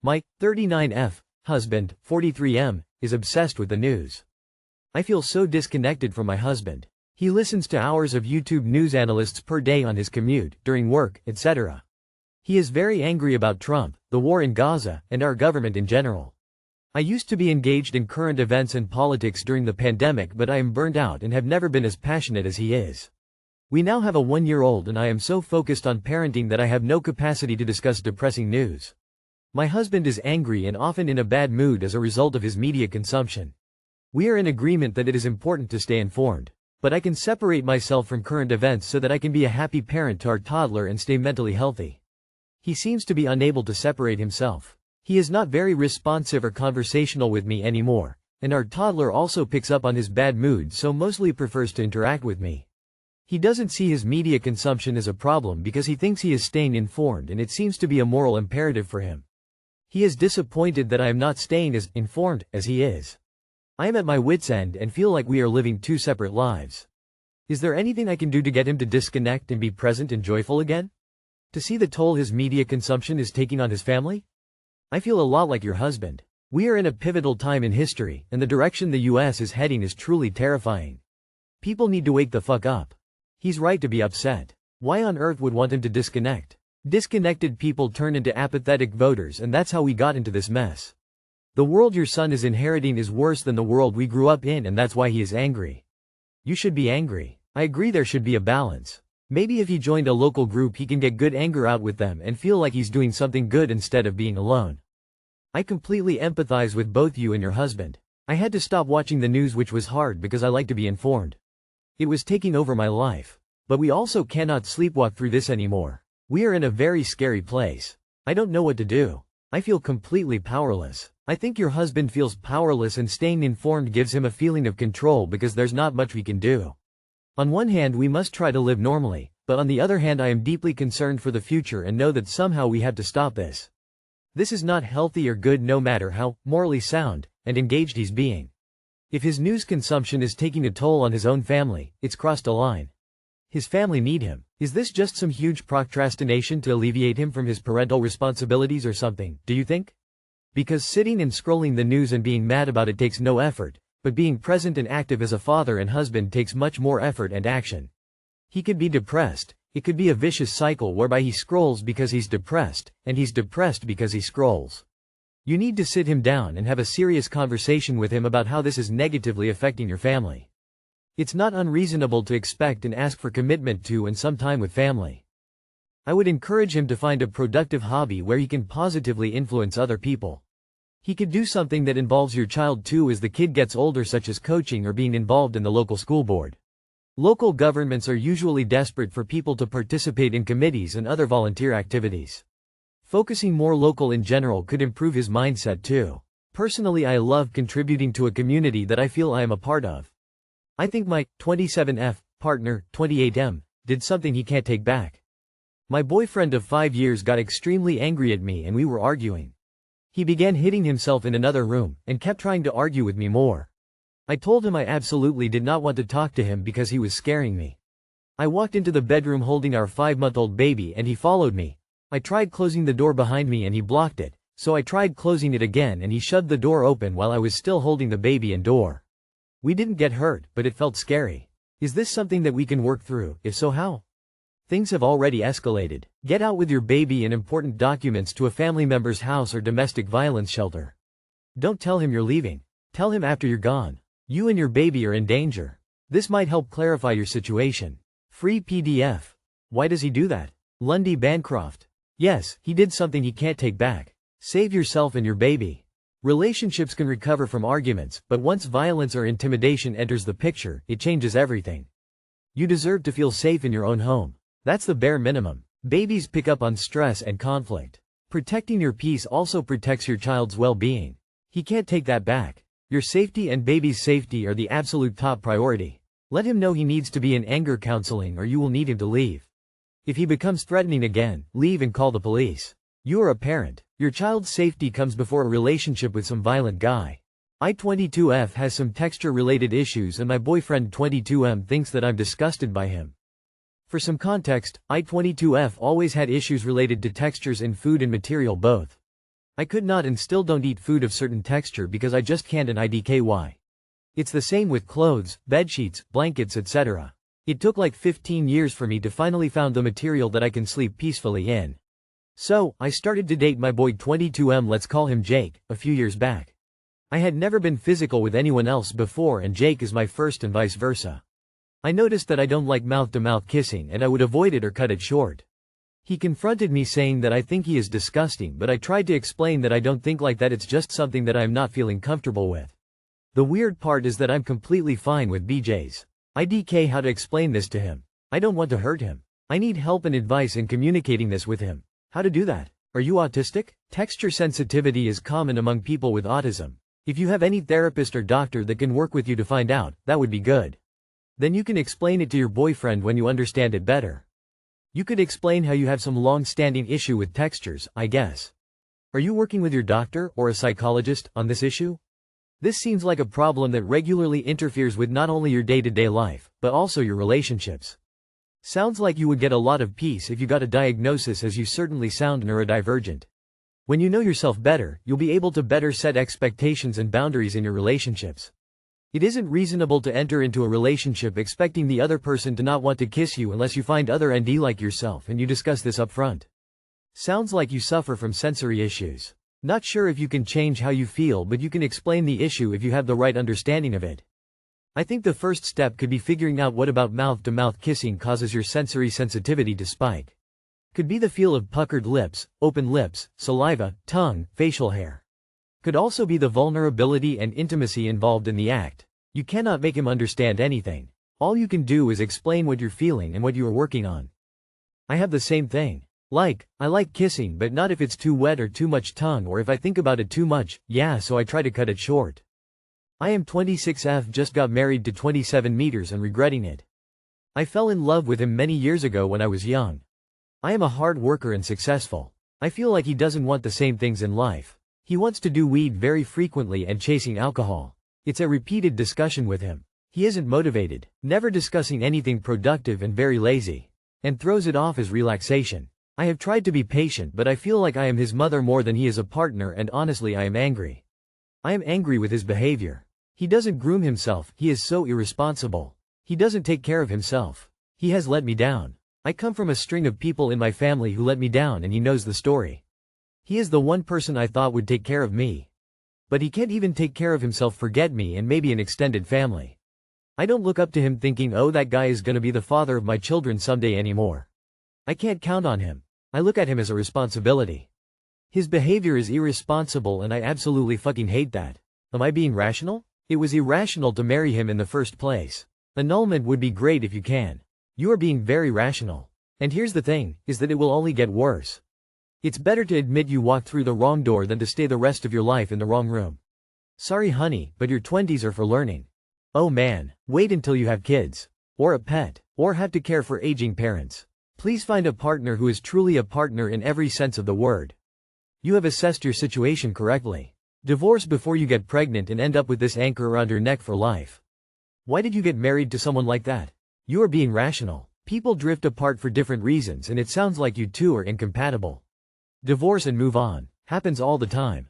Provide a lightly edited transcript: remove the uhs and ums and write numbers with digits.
My 39F husband, 43M, is obsessed with the news. I feel so disconnected from my husband. He listens to hours of YouTube news analysts per day on his commute, during work, etc. He is very angry about Trump, the war in Gaza, and our government in general. I used to be engaged in current events and politics during the pandemic, but I am burnt out and have never been as passionate as he is. We now have a 1-year-old and I am so focused on parenting that I have no capacity to discuss depressing news. My husband is angry and often in a bad mood as a result of his media consumption. We are in agreement that it is important to stay informed, but I can separate myself from current events so that I can be a happy parent to our toddler and stay mentally healthy. He seems to be unable to separate himself. He is not very responsive or conversational with me anymore, and our toddler also picks up on his bad mood, so mostly prefers to interact with me. He doesn't see his media consumption as a problem because he thinks he is staying informed and it seems to be a moral imperative for him. He is disappointed that I am not staying as informed as he is. I am at my wit's end and feel like we are living two separate lives. Is there anything I can do to get him to disconnect and be present and joyful again? To see the toll his media consumption is taking on his family? I feel a lot like your husband. We are in a pivotal time in history, and the direction the US is heading is truly terrifying. People need to wake the fuck up. He's right to be upset. Why on earth would want him to disconnect? Disconnected people turn into apathetic voters, and that's how we got into this mess. The world your son is inheriting is worse than the world we grew up in, and that's why he is angry. You should be angry. I agree there should be a balance. Maybe if he joined a local group he can get good anger out with them and feel like he's doing something good instead of being alone. I completely empathize with both you and your husband. I had to stop watching the news, which was hard because I like to be informed. It was taking over my life. But we also cannot sleepwalk through this anymore. We are in a very scary place. I don't know what to do. I feel completely powerless. I think your husband feels powerless, and staying informed gives him a feeling of control because there's not much we can do. On one hand we must try to live normally, but on the other hand I am deeply concerned for the future and know that somehow we have to stop this. This is not healthy or good, no matter how morally sound and engaged he's being. If his news consumption is taking a toll on his own family, it's crossed a line. His family need him. Is this just some huge procrastination to alleviate him from his parental responsibilities or something, do you think? Because sitting and scrolling the news and being mad about it takes no effort, but being present and active as a father and husband takes much more effort and action. He could be depressed. It could be a vicious cycle whereby he scrolls because he's depressed, and he's depressed because he scrolls. You need to sit him down and have a serious conversation with him about how this is negatively affecting your family. It's not unreasonable to expect and ask for commitment to and some time with family. I would encourage him to find a productive hobby where he can positively influence other people. He could do something that involves your child too as the kid gets older, such as coaching or being involved in the local school board. Local governments are usually desperate for people to participate in committees and other volunteer activities. Focusing more local in general could improve his mindset too. Personally, I love contributing to a community that I feel I am a part of. I think my 27F partner, 28M, did something he can't take back. My boyfriend of 5 years got extremely angry at me and we were arguing. He began hitting himself in another room and kept trying to argue with me more. I told him I absolutely did not want to talk to him because he was scaring me. I walked into the bedroom holding our 5-month-old baby and he followed me. I tried closing the door behind me and he blocked it, so I tried closing it again and he shoved the door open while I was still holding the baby and door. We didn't get hurt, but it felt scary. Is this something that we can work through? If so, how? Things have already escalated. Get out with your baby and important documents to a family member's house or domestic violence shelter. Don't tell him you're leaving. Tell him after you're gone. You and your baby are in danger. This might help clarify your situation. Free PDF. Why does he do that? Lundy Bancroft. Yes, he did something he can't take back. Save yourself and your baby. Relationships can recover from arguments, but once violence or intimidation enters the picture, it changes everything. You deserve to feel safe in your own home. That's the bare minimum. Babies pick up on stress and conflict. Protecting your peace also protects your child's well-being. He can't take that back. Your safety and baby's safety are the absolute top priority. Let him know he needs to be in anger counseling or you will need him to leave. If he becomes threatening again, leave and call the police. You are a parent. Your child's safety comes before a relationship with some violent guy. I-22F has some texture-related issues and my boyfriend 22M thinks that I'm disgusted by him. For some context, I-22F always had issues related to textures in food and material both. I could not and still don't eat food of certain texture because I just can't and idky. It's the same with clothes, bedsheets, blankets etc. It took like 15 years for me to finally found the material that I can sleep peacefully in. So, I started to date my boy 22M, let's call him Jake, a few years back. I had never been physical with anyone else before and Jake is my first and vice versa. I noticed that I don't like mouth-to-mouth kissing and I would avoid it or cut it short. He confronted me saying that I think he is disgusting, but I tried to explain that I don't think like that, it's just something that I am not feeling comfortable with. The weird part is that I'm completely fine with BJ's. IDK how to explain this to him. I don't want to hurt him. I need help and advice in communicating this with him. How to do that? Are you autistic? Texture sensitivity is common among people with autism. If you have any therapist or doctor that can work with you to find out, that would be good. Then you can explain it to your boyfriend when you understand it better. You could explain how you have some long-standing issue with textures, I guess. Are you working with your doctor or a psychologist on this issue? This seems like a problem that regularly interferes with not only your day-to-day life, but also your relationships. Sounds like you would get a lot of peace if you got a diagnosis, as you certainly sound neurodivergent. When you know yourself better, you'll be able to better set expectations and boundaries in your relationships. It isn't reasonable to enter into a relationship expecting the other person to not want to kiss you unless you find other ND like yourself and you discuss this up front. Sounds like you suffer from sensory issues. Not sure if you can change how you feel, but you can explain the issue if you have the right understanding of it. I think the first step could be figuring out what about mouth-to-mouth kissing causes your sensory sensitivity to spike. Could be the feel of puckered lips, open lips, saliva, tongue, facial hair. Could also be the vulnerability and intimacy involved in the act. You cannot make him understand anything. All you can do is explain what you're feeling and what you are working on. I have the same thing. I like kissing, but not if it's too wet or too much tongue, or if I think about it too much, yeah, so I try to cut it short. I am 26F, just got married to 27 meters and regretting it. I fell in love with him many years ago when I was young. I am a hard worker and successful. I feel like he doesn't want the same things in life. He wants to do weed very frequently and chasing alcohol. It's a repeated discussion with him. He isn't motivated, never discussing anything productive and very lazy. And throws it off as relaxation. I have tried to be patient, but I feel like I am his mother more than he is a partner, and honestly I am angry. I am angry with his behavior. He doesn't groom himself, he is so irresponsible. He doesn't take care of himself. He has let me down. I come from a string of people in my family who let me down, and he knows the story. He is the one person I thought would take care of me. But he can't even take care of himself, forget me and maybe an extended family. I don't look up to him thinking, oh, that guy is gonna be the father of my children someday anymore. I can't count on him. I look at him as a responsibility. His behavior is irresponsible and I absolutely fucking hate that. Am I being rational? It was irrational to marry him in the first place. Annulment would be great if you can. You are being very rational. And here's the thing, is that it will only get worse. It's better to admit you walked through the wrong door than to stay the rest of your life in the wrong room. Sorry honey, but your 20s are for learning. Oh man, wait until you have kids. Or a pet. Or have to care for aging parents. Please find a partner who is truly a partner in every sense of the word. You have assessed your situation correctly. Divorce before you get pregnant and end up with this anchor around your neck for life. Why did you get married to someone like that? You are being rational. People drift apart for different reasons and it sounds like you two are incompatible. Divorce and move on. Happens all the time.